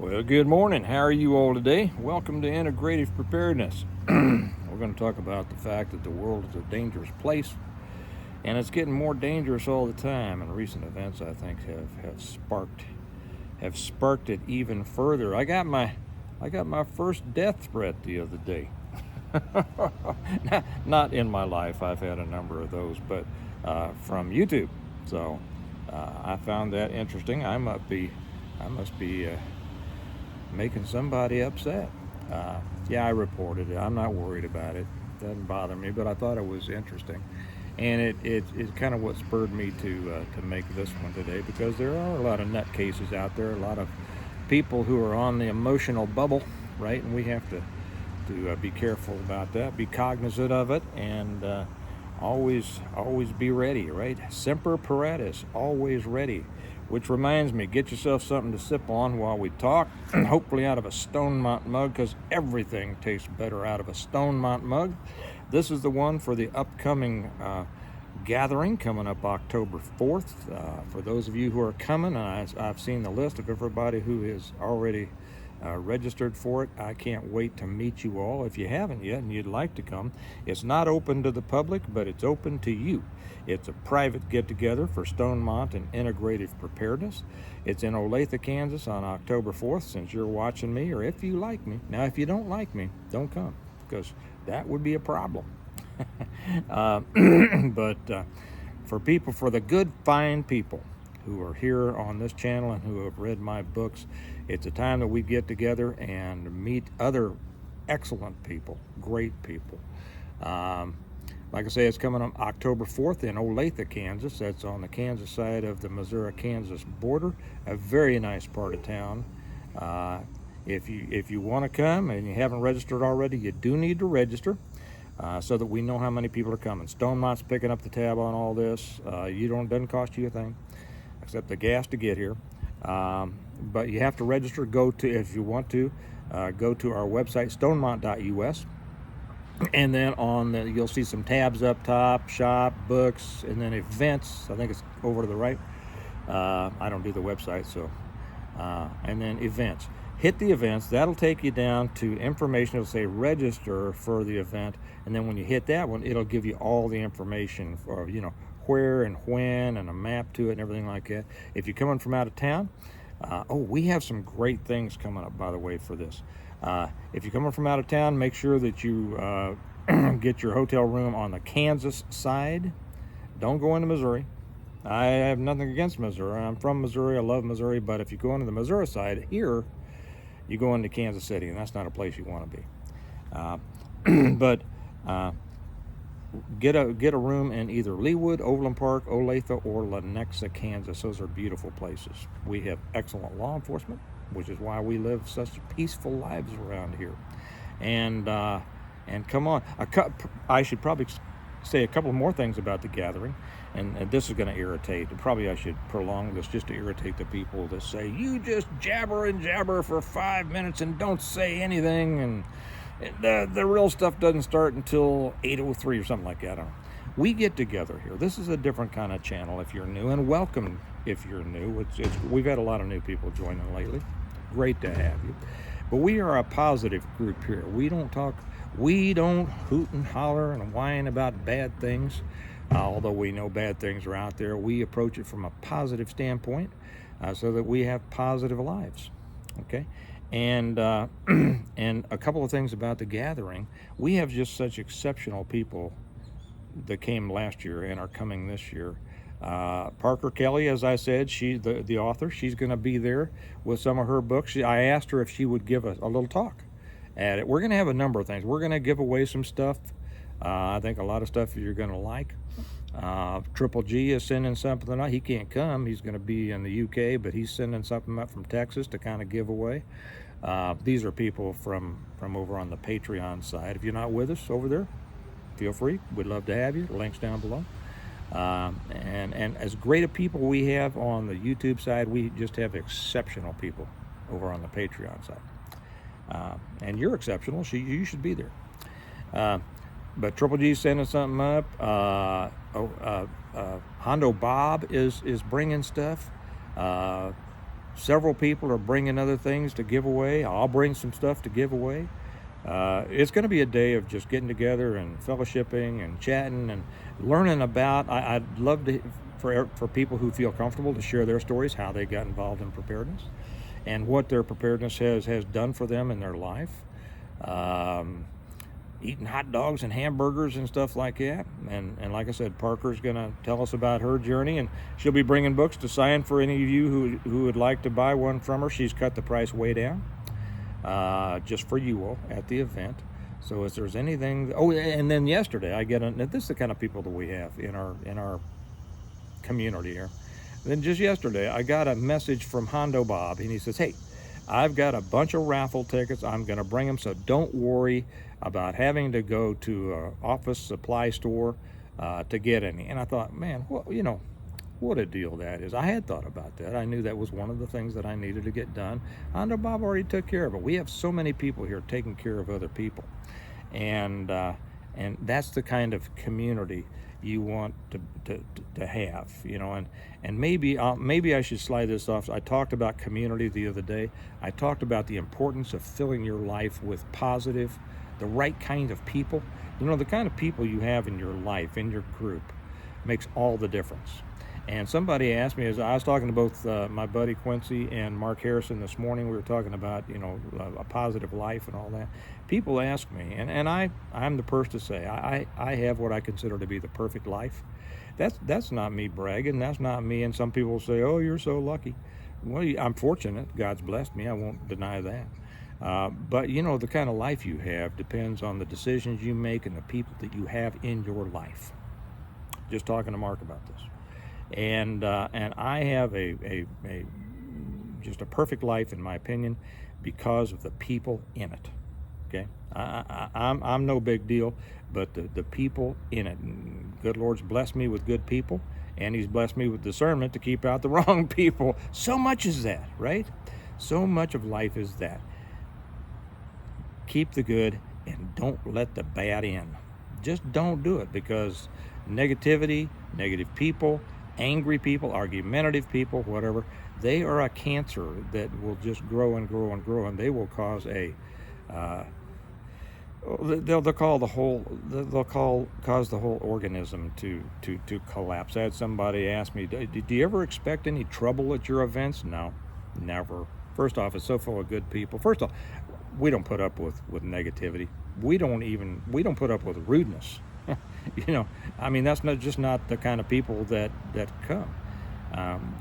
Well, good morning. How are you all today? Welcome to Integrative Preparedness. We're going to talk about the fact that the world is a dangerous place, and it's getting more dangerous all the time. And recent events, I think, have sparked it even further. I got my first death threat the other day. Not in my life. I've had a number of those, but from YouTube. So I found that interesting. I must be making somebody upset. Yeah, I reported it. I'm not worried about it. Doesn't bother me, but I thought it was interesting, and it's kind of what spurred me to make this one today, because there are a lot of nutcases out there, a lot of people who are on the emotional bubble, right? And we have to be careful about that, be cognizant of it, and always be ready, right? Semper Preparedness, always ready. Which reminds me, get yourself something to sip on while we talk, hopefully out of a Stonemont mug, because everything tastes better out of a Stonemont mug. This is the one for the upcoming gathering coming up October 4th. For those of you who are coming, and I've seen the list of everybody who is already registered for it. I can't wait to meet you all. If you haven't yet and you'd like to come, it's not open to the public, but it's open to you. It's a private get-together for Stonemont and Integrative Preparedness. It's in Olathe, Kansas on October 4th, since you're watching me, or if you like me. Now, if you don't like me, don't come, because that would be a problem. But for the good, fine people who are here on this channel and who have read my books, it's a time that we get together and meet other excellent people, great people. Like I say, it's coming on October 4th in Olathe, Kansas. That's on the Kansas side of the Missouri-Kansas border, a very nice part of town. If you want to come and you haven't registered already, you do need to register. So that we know how many people are coming. Stonemont's picking up the tab on all this. Doesn't cost you a thing except the gas to get here. But you have to register. If you want to, go to our website, stonemont.us. And then you'll see some tabs up top, shop, books, and then events. I think it's over to the right. I don't do the website, so. And then events. Hit the events. That'll take you down to information. It'll say register for the event. And then when you hit that one, it'll give you all the information for, where and when, and a map to it and everything like that. If you're coming from out of town, we have some great things coming up, by the way, for this. If you're coming from out of town, make sure that you get your hotel room on the Kansas side. Don't go into Missouri. I have nothing against Missouri. I'm from Missouri. I love Missouri. But if you go into the Missouri side here, you go into Kansas City, and that's not a place you want to be. But get a room in either Leawood, Overland Park, Olathe, or Lenexa, Kansas. Those are beautiful places. We have excellent law enforcement, which is why we live such peaceful lives around here. And come on, I should probably say a couple more things about the gathering, and this is going to irritate. Probably I should prolong this just to irritate the people that say, you just jabber and jabber for 5 minutes and don't say anything, and the real stuff doesn't start until 8:03 or something like that. I don't know. We get together here. This is a different kind of channel if you're new, and welcome if you're new. We've had a lot of new people joining lately. Great to have you. But we are a positive group here. We don't hoot and holler and whine about bad things, although we know bad things are out there. We approach it from a positive standpoint, so that we have positive lives. Okay? And and a couple of things about the gathering. We have just such exceptional people that came last year and are coming this year. Parker Kelly, as I said, she's the author. She's going to be there with some of her books. I asked her if she would give a little talk at it. We're going to have a number of things. We're going to give away some stuff. I think a lot of stuff you're going to like. Triple G is sending something out. He can't come. He's going to be in the UK, but he's sending something up from Texas to kind of give away. These are people from over on the Patreon side. If you're not with us over there, feel free. We'd love to have you. The link's down below. And as great a people we have on the YouTube side, we just have exceptional people over on the Patreon side. And you're exceptional. You should be there. But Triple G's sending something up. Hondo Bob is bringing stuff. Several people are bringing other things to give away. I'll bring some stuff to give away. It's going to be a day of just getting together and fellowshipping and chatting and learning about. I'd love to for people who feel comfortable to share their stories, how they got involved in preparedness, and what their preparedness has done for them in their life. Eating hot dogs and hamburgers and stuff like that. And like I said, Parker's going to tell us about her journey, and she'll be bringing books to sign for any of you who would like to buy one from her. She's cut the price way down, just for you all at the event. So if there's anything, and then yesterday I get this is the kind of people that we have in our community here. Then just yesterday I got a message from Hondo Bob, and he says, "Hey, I've got a bunch of raffle tickets. I'm going to bring them, so don't worry about having to go to an office supply store to get any." And I thought, man, what a deal that is. I had thought about that. I knew that was one of the things that I needed to get done. Hondo Bob already took care of it. We have so many people here taking care of other people, and that's the kind of community you want to have, and maybe I should slide this off. I talked about community the other day. I talked about the importance of filling your life with positive, the right kind of people. The kind of people you have in your life, in your group, makes all the difference. And somebody asked me, as I was talking to both my buddy Quincy and Mark Harrison this morning, we were talking about, a positive life and all that. People ask me, and I'm the first to say, I have what I consider to be the perfect life. That's not me bragging. That's not me. And some people say, "Oh, you're so lucky." Well, I'm fortunate. God's blessed me. I won't deny that. But the kind of life you have depends on the decisions you make and the people that you have in your life. Just talking to Mark about this. And I have just a perfect life, in my opinion, because of the people in it. Okay, I'm no big deal, but the people in it. And good Lord's blessed me with good people, and He's blessed me with discernment to keep out the wrong people. So much is that, right? So much of life is that. Keep the good and don't let the bad in. Just don't do it, because negativity, negative people, angry people, argumentative people, whatever, they are a cancer that will just grow and grow and grow, and they will cause they'll cause the whole organism to collapse. I had somebody ask me, "Do you ever expect any trouble at your events?" No, never. First off, it's so full of good people. First off, we don't put up with negativity. We don't put up with rudeness. That's not the kind of people that come.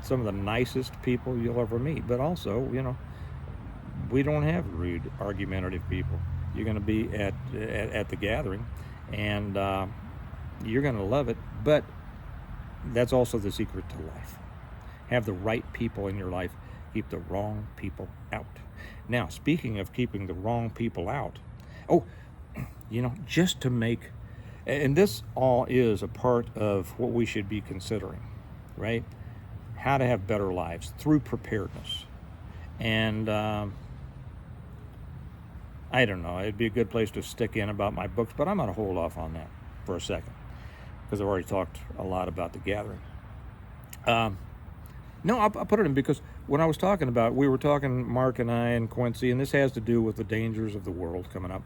Some of the nicest people you'll ever meet, but also, we don't have rude, argumentative people. You're going to be at the gathering, and you're going to love it. But that's also the secret to life. Have the right people in your life. Keep the wrong people out. Now, speaking of keeping the wrong people out, just to make, and this all is a part of what we should be considering, right? How to have better lives through preparedness. And I don't know, it'd be a good place to stick in about my books, but I'm going to hold off on that for a second, because I've already talked a lot about the gathering. No, I'll put it in, because when I was talking about, we were talking, Mark and I and Quincy, and this has to do with the dangers of the world coming up.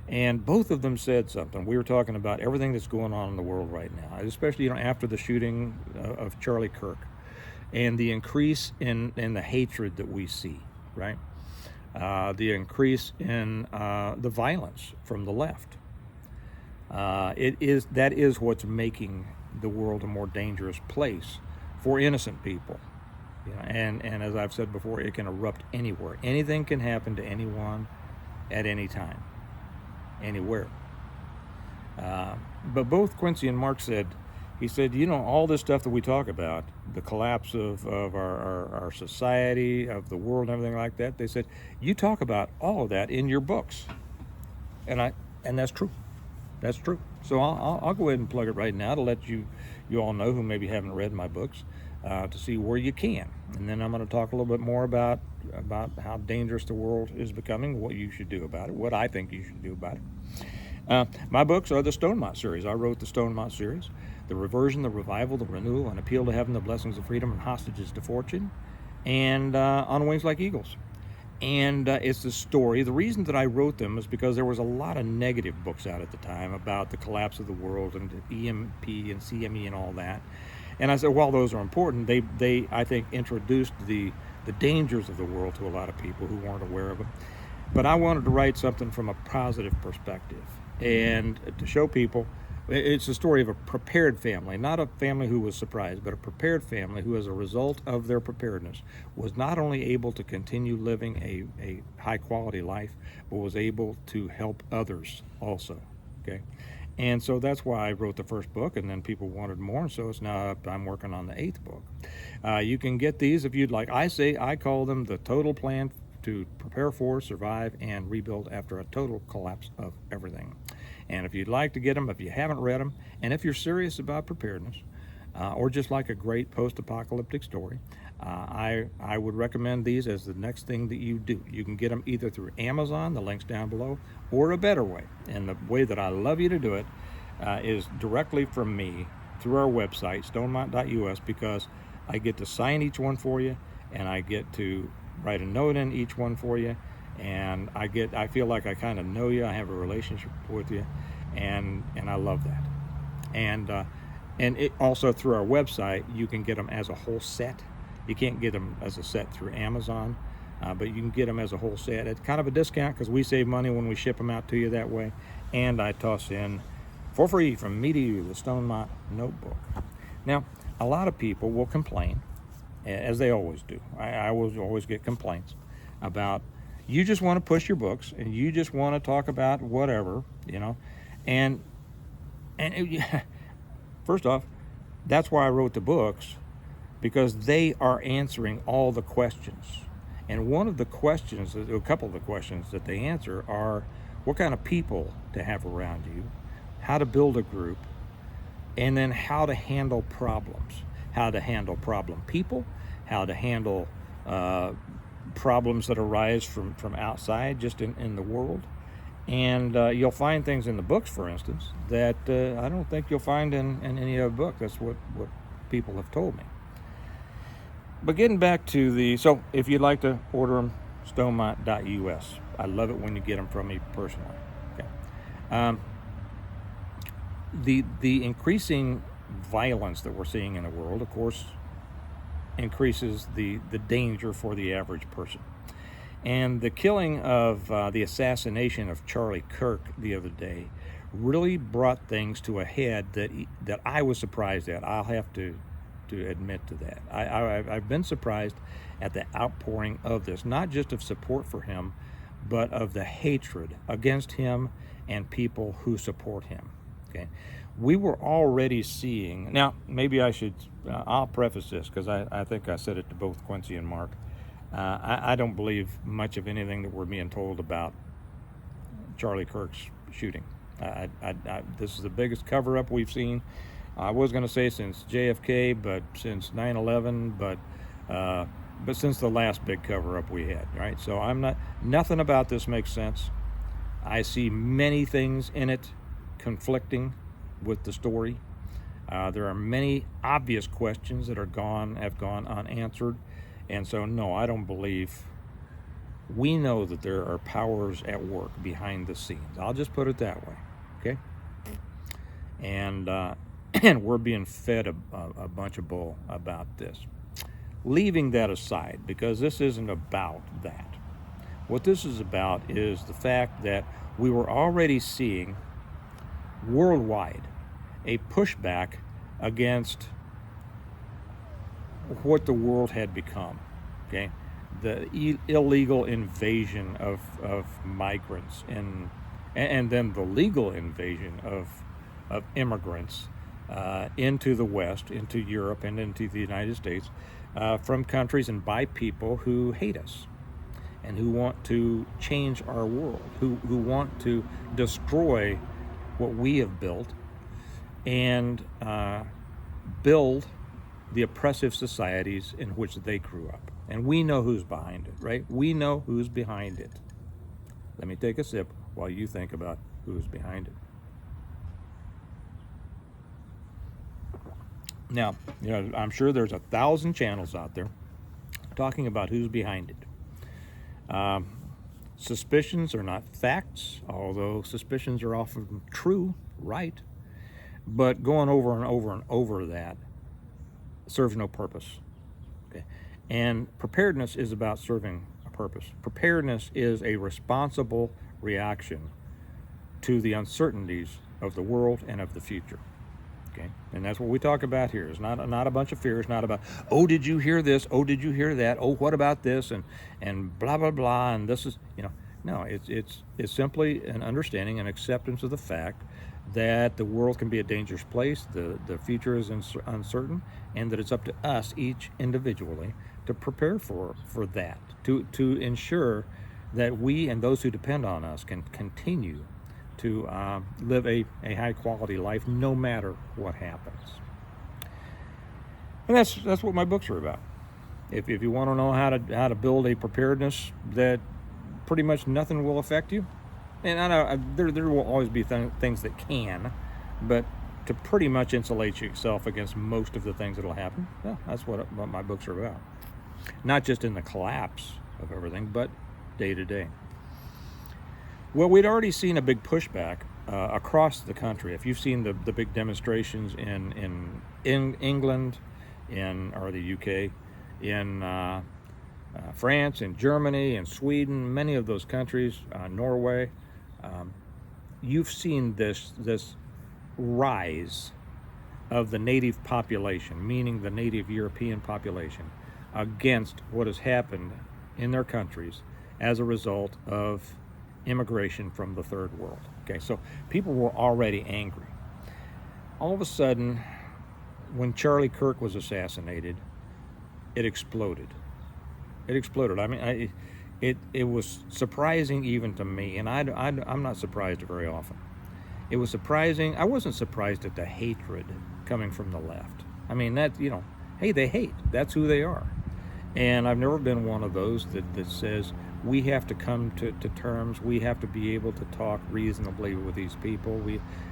And both of them said something. We were talking about everything that's going on in the world right now, especially after the shooting of Charlie Kirk, and the increase in the hatred that we see, right? The increase in the violence from the left. That is what's making the world a more dangerous place for innocent people. And as I've said before, it can erupt anywhere. Anything can happen to anyone at any time, anywhere. But both Quincy and Mark said, all this stuff that we talk about, the collapse of our society, of the world, and everything like that, they said, you talk about all of that in your books. And that's true. That's true. So I'll go ahead and plug it right now to let you all know who maybe haven't read my books, to see where you can. And then I'm going to talk a little bit more about how dangerous the world is becoming, what you should do about it, what I think you should do about it. My books are the Stonemont series. I wrote the Stonemont series: The Reversion, the Revival, the Renewal, An Appeal to Heaven, the Blessings of Freedom, and Hostages to Fortune. and On Wings Like Eagles. And it's the story. The reason that I wrote them is because there was a lot of negative books out at the time about the collapse of the world and EMP and CME and all that. And I said, while those are important, they I think introduced the dangers of the world to a lot of people who weren't aware of them. But I wanted to write something from a positive perspective and to show people it's a story of a prepared family, not a family who was surprised, but a prepared family who, as a result of their preparedness, was not only able to continue living a high quality life, but was able to help others also. Okay. And so that's why I wrote the first book, and then people wanted more, and so it's now up. I'm working on the 8th book. You can get these if you'd like. I call them the total plan to prepare for, survive, and rebuild after a total collapse of everything. And if you'd like to get them, if you haven't read them, and if you're serious about preparedness, or just like a great post-apocalyptic story, I would recommend these as the next thing that you do. You can get them either through Amazon, the link's down below, or a better way. And the way that I love you to do it is directly from me through our website, stonemont.us, because I get to sign each one for you, and I get to write a note in each one for you, and I feel like I kind of know you. I have a relationship with you, and I love that. And it also, through our website, you can get them as a whole set. You can't get them as a set through Amazon, but you can get them as a whole set at kind of a discount, because we save money when we ship them out to you that way. And I toss in for free from me to you the Stonemont notebook. Now, a lot of people will complain, as they always do. I will always get complaints about, you just want to push your books and you just want to talk about whatever, and first off, that's why I wrote the books, because they are answering all the questions. And one of the questions, a couple of the questions that they answer are what kind of people to have around you, how to build a group, and then how to handle problems, how to handle problem people, how to handle problems that arise from outside, just in the world. And you'll find things in the books, for instance, that I don't think you'll find in any other book. That's what people have told me. But getting back to so if you'd like to order them, stonemont.us. I love it when you get them from me personally. Okay. The increasing violence that we're seeing in the world, of course, increases the danger for the average person. And the killing of the assassination of Charlie Kirk the other day really brought things to a head that I was surprised at. I'll have to admit to that. I've been surprised at the outpouring of this, not just of support for him, but of the hatred against him and people who support him. Okay, we were already seeing. Now, maybe I'll preface this, because I think I said it to both Quincy and Mark. I don't believe much of anything that we're being told about Charlie Kirk's shooting. This is the biggest cover-up we've seen. I was going to say since JFK, but since 9/11, but since the last big cover-up we had, right? So nothing about this makes sense. I see many things in it conflicting with the story. There are many obvious questions that have gone unanswered. And so, no, I don't believe. We know that there are powers at work behind the scenes. I'll just put it that way, okay? And and we're being fed a bunch of bull about this. Leaving that aside, because this isn't about that. What this is about is the fact that we were already seeing worldwide a pushback against what the world had become, okay? The illegal invasion of migrants and then the legal invasion of immigrants into the West, into Europe, and into the United States from countries and by people who hate us and who want to change our world, who want to destroy what we have built and build the oppressive societies in which they grew up. And we know who's behind it, right? We know who's behind it. Let me take a sip while you think about who's behind it. Now, I'm sure there's 1,000 channels out there talking about who's behind it. Suspicions are not facts, although suspicions are often true, right? But going over and over and over that serves no purpose. Okay? And preparedness is about serving a purpose. Preparedness is a responsible reaction to the uncertainties of the world and of the future. Okay? And that's what we talk about here. It's not a bunch of fear. It's not about, oh, did you hear this? Oh, did you hear that? Oh, what about this? And blah, blah, blah. And this is, no, it's simply an understanding and acceptance of the fact that the world can be a dangerous place, the future is uncertain, and that it's up to us, each individually, to prepare for that, to ensure that we and those who depend on us can continue to live a high-quality life no matter what happens. And that's what my books are about. If you want to know how to build a preparedness that pretty much nothing will affect you, and I know there will always be things that can, but to pretty much insulate yourself against most of the things that will happen, yeah, that's what my books are about. Not just in the collapse of everything, but day to day. Well, we'd already seen a big pushback across the country. If you've seen the big demonstrations in England, or the UK, in France, in Germany, in Sweden, many of those countries, Norway, you've seen this rise of the native population, meaning the native European population, against what has happened in their countries as a result of immigration from the third world. Okay, so people were already angry. All of a sudden, when Charlie Kirk was assassinated, it exploded. It exploded. I mean, it was surprising even to me, and I'm not surprised very often. It was surprising. I wasn't surprised at the hatred coming from the left. I mean, that, hey, they hate. That's who they are. And I've never been one of those that says we have to come to terms. We have to be able to talk reasonably with these people.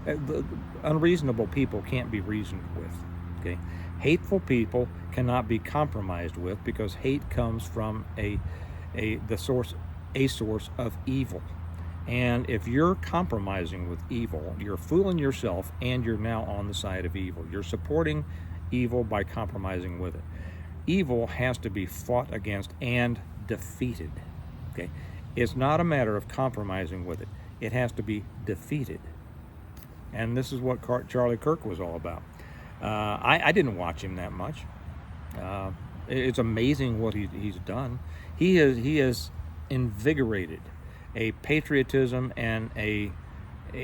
The unreasonable people can't be reasoned with. Okay, hateful people cannot be compromised with, because hate comes from a source of evil. And if you're compromising with evil, you're fooling yourself, and you're now on the side of evil. You're supporting evil by compromising with it. Evil has to be fought against and defeated. Okay, it's not a matter of compromising with it. It has to be defeated. And this is what Charlie Kirk was all about. I didn't watch him that much. It's amazing what he's done. He has invigorated a patriotism and a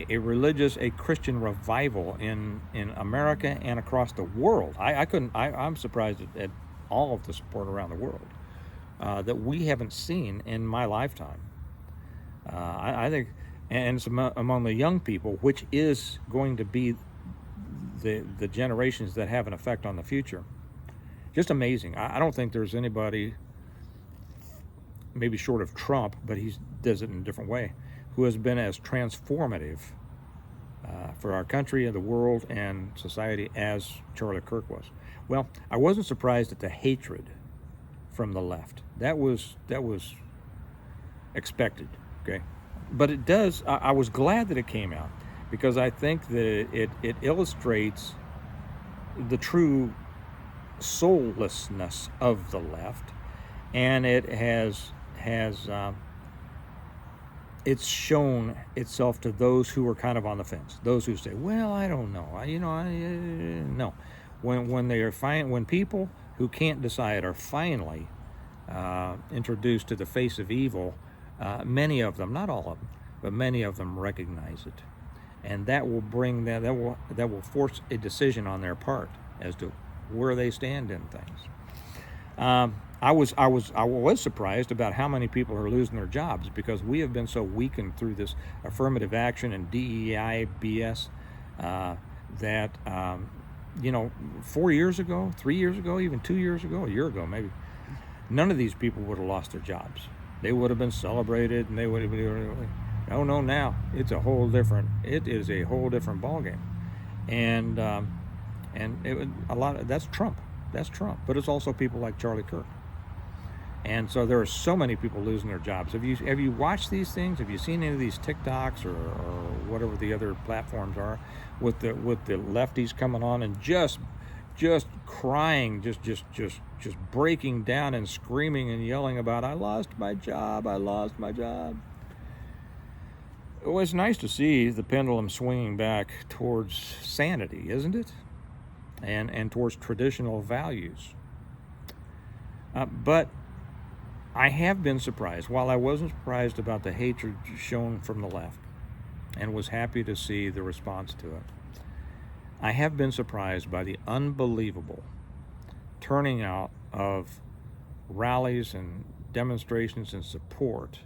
religious, a Christian revival in America and across the world. I'm surprised at all of the support around the world that we haven't seen in my lifetime. I think, and it's among the young people, which is going to be the generations that have an effect on the future. Just amazing. I don't think there's anybody, maybe short of Trump, but he does it in a different way, who has been as transformative for our country and the world and society as Charlie Kirk was. Well, I wasn't surprised at the hatred from the left. That was expected, okay? But it does, I was glad that it came out, because I think that it illustrates the true soullessness of the left, and it has it's shown itself to those who are kind of on the fence, those who say, well, I don't know, no. When people who can't decide are finally introduced to the face of evil, many of them, not all of them, but many of them recognize it, and that will bring that will force a decision on their part as to where they stand in things. I was surprised about how many people are losing their jobs, because we have been so weakened through this affirmative action and DEI BS that 4 years ago, 3 years ago, even 2 years ago, a year ago maybe, none of these people would have lost their jobs. They would have been celebrated, and they would have been, oh no, now it is a whole different ballgame. And that's Trump, but it's also people like Charlie Kirk. And so there are so many people losing their jobs. Have you watched these things? Have you seen any of these TikToks or whatever the other platforms are, with the lefties coming on and just crying, just breaking down and screaming and yelling about, I lost my job. It was nice to see the pendulum swinging back towards sanity, isn't it? And towards traditional values. But I have been surprised. While I wasn't surprised about the hatred shown from the left and was happy to see the response to it, I have been surprised by the unbelievable turning out of rallies and demonstrations in support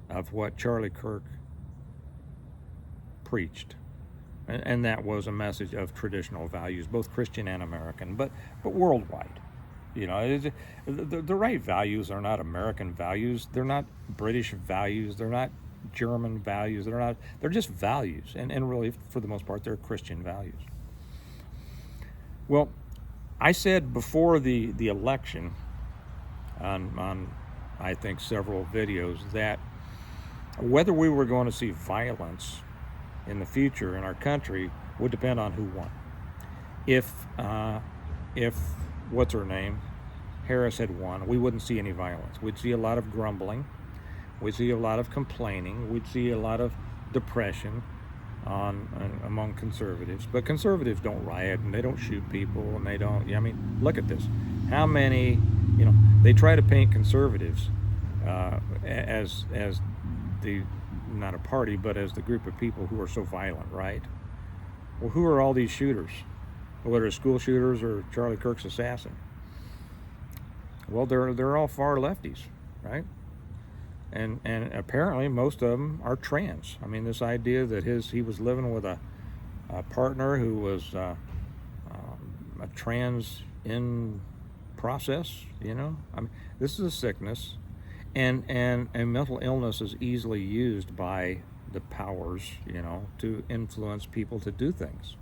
of what Charlie Kirk preached. And that was a message of traditional values, both Christian and American, but worldwide. You know, the right values are not American values. They're not British values. They're not German values. They're just values. And really, for the most part, they're Christian values. Well, I said before the election on I think several videos that whether we were going to see violence in the future in our country would depend on who won. If what's her name, Harris had won, we wouldn't see any violence. We'd see a lot of grumbling. We'd see a lot of complaining. We'd see a lot of depression among conservatives. But conservatives don't riot and they don't shoot people and they don't. I mean, look at this. How many? They try to paint conservatives as the, not a party, but as the group of people who are so violent, right? Well, who are all these shooters? Whether school shooters or Charlie Kirk's assassin. Well, they're all far lefties, right? And apparently most of them are trans. I mean, this idea that he was living with a partner who was a trans in process. I mean, this is a sickness, and mental illness is easily used by the powers, to influence people to do things.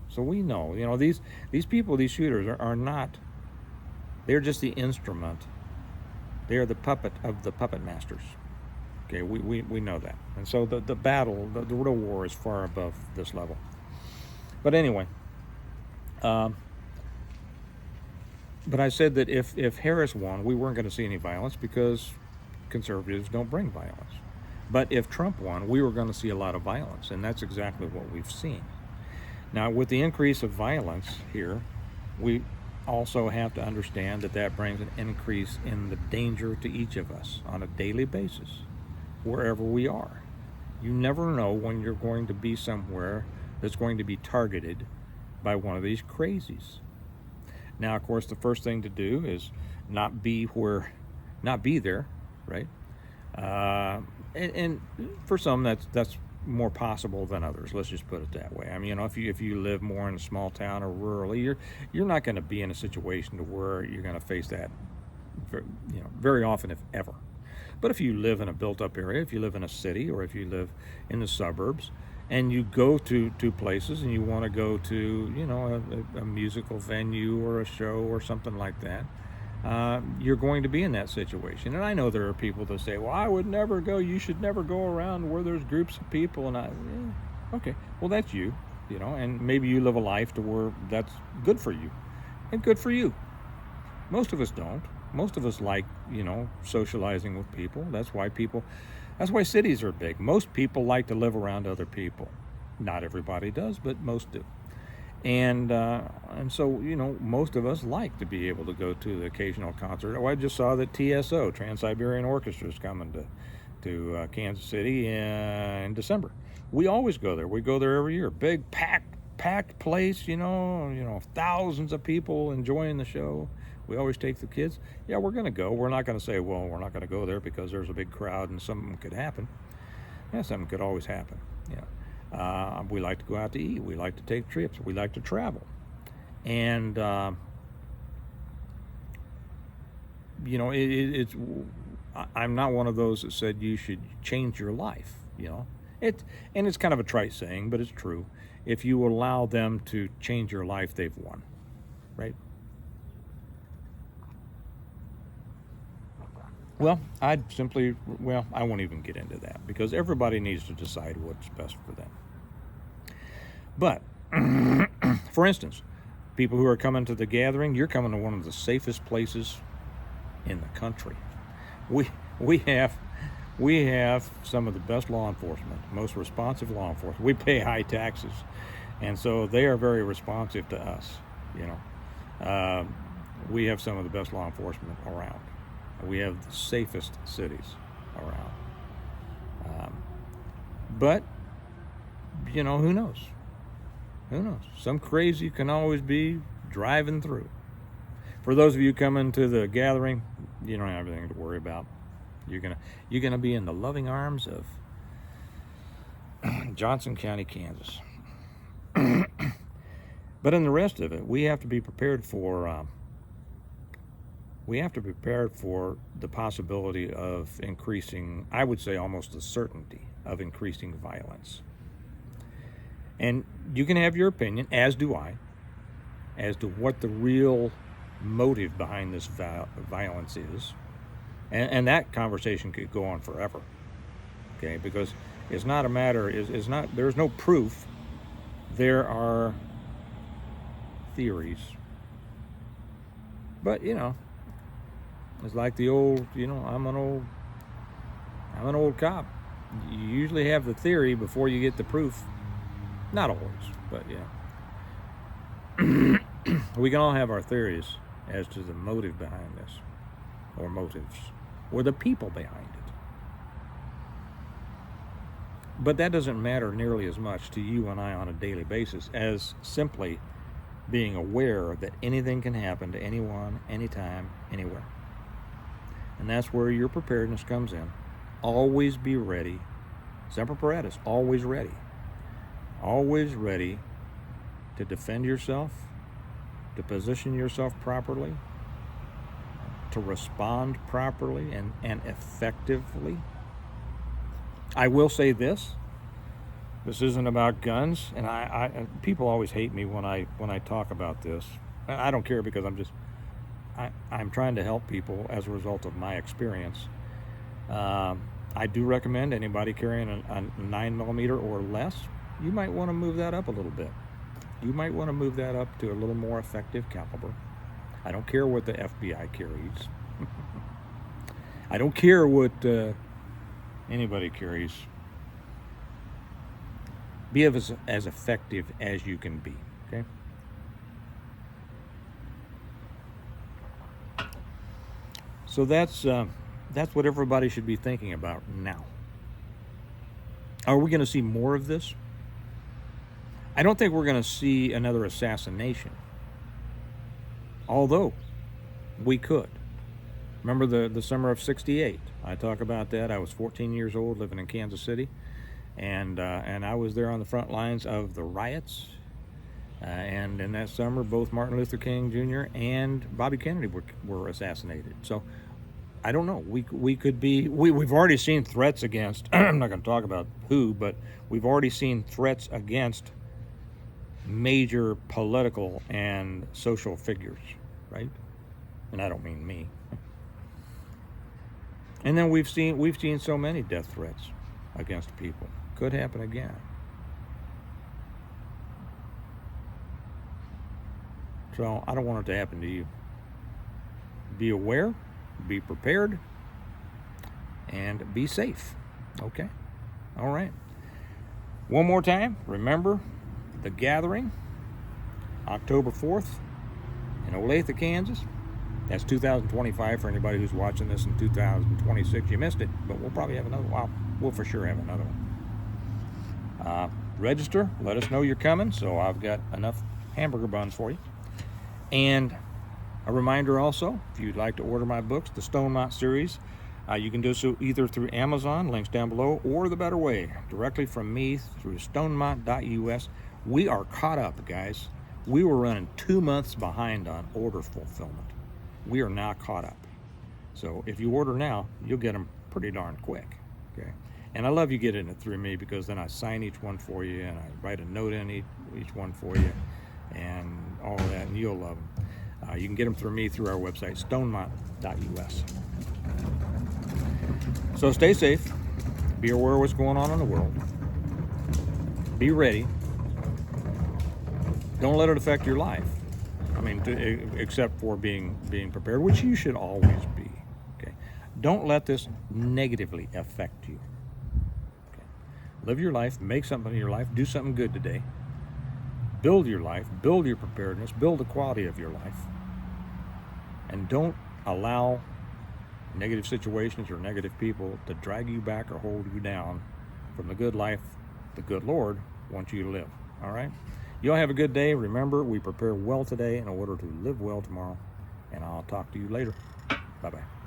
So we know, these people, these shooters are not, they're just the instrument. They are the puppet of the puppet masters. Okay, we know that. And so the battle, the real war is far above this level. But anyway, but I said that if Harris won, we weren't going to see any violence because conservatives don't bring violence. But if Trump won, we were going to see a lot of violence, and that's exactly what we've seen. Now, with the increase of violence here, we also have to understand that brings an increase in the danger to each of us on a daily basis, wherever we are. You never know when you're going to be somewhere that's going to be targeted by one of these crazies. Now, of course, the first thing to do is not be there, right? And for some, that's more possible than others. Let's just put it that way. I mean, if you live more in a small town or rurally, you're not going to be in a situation to where you're going to face that, very often, if ever. But if you live in a built-up area, if you live in a city, or if you live in the suburbs, and you go to places and you want to go to, a musical venue or a show or something like that, you're going to be in that situation. And I know there are people that say, well, I would never go. You should never go around where there's groups of people. And okay, well, that's you, and maybe you live a life to where that's good for you and good for you. Most of us don't. Most of us like, socializing with people. That's why cities are big. Most people like to live around other people. Not everybody does, but most do. And so, most of us like to be able to go to the occasional concert. Oh, I just saw that TSO, Trans-Siberian Orchestra, is coming to Kansas City in December. We always go there. We go there every year. Big, packed place, thousands of people enjoying the show. We always take the kids. Yeah, we're going to go. We're not going to say, well, we're not going to go there because there's a big crowd and something could happen. Yeah, something could always happen. We like to go out to eat. We like to take trips. We like to travel. And, I'm not one of those that said you should change your life, And it's kind of a trite saying, but it's true. If you allow them to change your life, they've won, right? Well, I won't even get into that because everybody needs to decide what's best for them. But, for instance, people who are coming to the gathering, you're coming to one of the safest places in the country. We have some of the best law enforcement, most responsive law enforcement. We pay high taxes, and so they are very responsive to us. You know, we have some of the best law enforcement around. We have the safest cities around. But you know, who knows? Who knows? Some crazy can always be driving through. For those of you coming to the gathering, you don't have anything to worry about. You're gonna be in the loving arms of Johnson County, Kansas. But in the rest of it, we have to be prepared for. We have to be prepared for the possibility of increasing, I would say almost the certainty of increasing violence. And you can have your opinion, as do I, as to what the real motive behind this violence is. And that conversation could go on forever, okay? Because it's not a matter, there's no proof. There are theories. But, you know, it's like the old, you know, I'm an old cop. You usually have the theory before you get the proof. Not always, but yeah. We can all have our theories as to the motive behind this, or motives, or the people behind it. But that doesn't matter nearly as much to you and I on a daily basis as simply being aware that anything can happen to anyone, anytime, anywhere. And that's where your preparedness comes in. Always be ready. Semper Paratus, always ready. Always ready to defend yourself, to position yourself properly, to respond properly and effectively. I will say this. This isn't about guns, and people always hate me when I talk about this. I don't care because I'm trying to help people as a result of my experience. I do recommend anybody carrying a 9mm or less, you might want to move that up a little bit. You might want to move that up to a little more effective caliber. I don't care what the FBI carries. I don't care what anybody carries. Be as effective as you can be, okay? So that's what everybody should be thinking about now. Are we going to see more of this? I don't think we're going to see another assassination. Although, we could. Remember the summer of '68? I talk about that. I was 14 years old living in Kansas City. And I was there on the front lines of the riots. And in that summer, both Martin Luther King Jr. and Bobby Kennedy were assassinated. So, I don't know. We could be. We've already seen threats against. I'm not going to talk about who, but we've already seen threats against major political and social figures, right? And I don't mean me. And then we've seen so many death threats against people. Could happen again. So I don't want it to happen to you. Be aware, be prepared, and be safe. Okay? All right. One more time, remember the gathering, October 4th in Olathe, Kansas. That's 2025 for anybody who's watching this in 2026. You missed it, but we'll probably have another one. Well, we'll for sure have another one. Register, let us know you're coming, so I've got enough hamburger buns for you. And a reminder also, if you'd like to order my books, the Stonemont series, you can do so either through Amazon, links down below, or the better way, directly from me through stonemont.us. We are caught up, guys. We were running 2 months behind on order fulfillment. We are now caught up. So if you order now, you'll get them pretty darn quick, okay? And I love you getting it through me because then I sign each one for you and I write a note in each one for you and all of that, and you'll love them. You can get them through me through our website, stonemont.us. So stay safe. Be aware of what's going on in the world. Be ready. Don't let it affect your life. I mean, except for being prepared, which you should always be. Okay. Don't let this negatively affect you. Okay. Live your life. Make something of your life. Do something good today. Build your life. Build your preparedness. Build the quality of your life. And don't allow negative situations or negative people to drag you back or hold you down from the good life the good Lord wants you to live. All right? You all have a good day. Remember, we prepare well today in order to live well tomorrow. And I'll talk to you later. Bye-bye.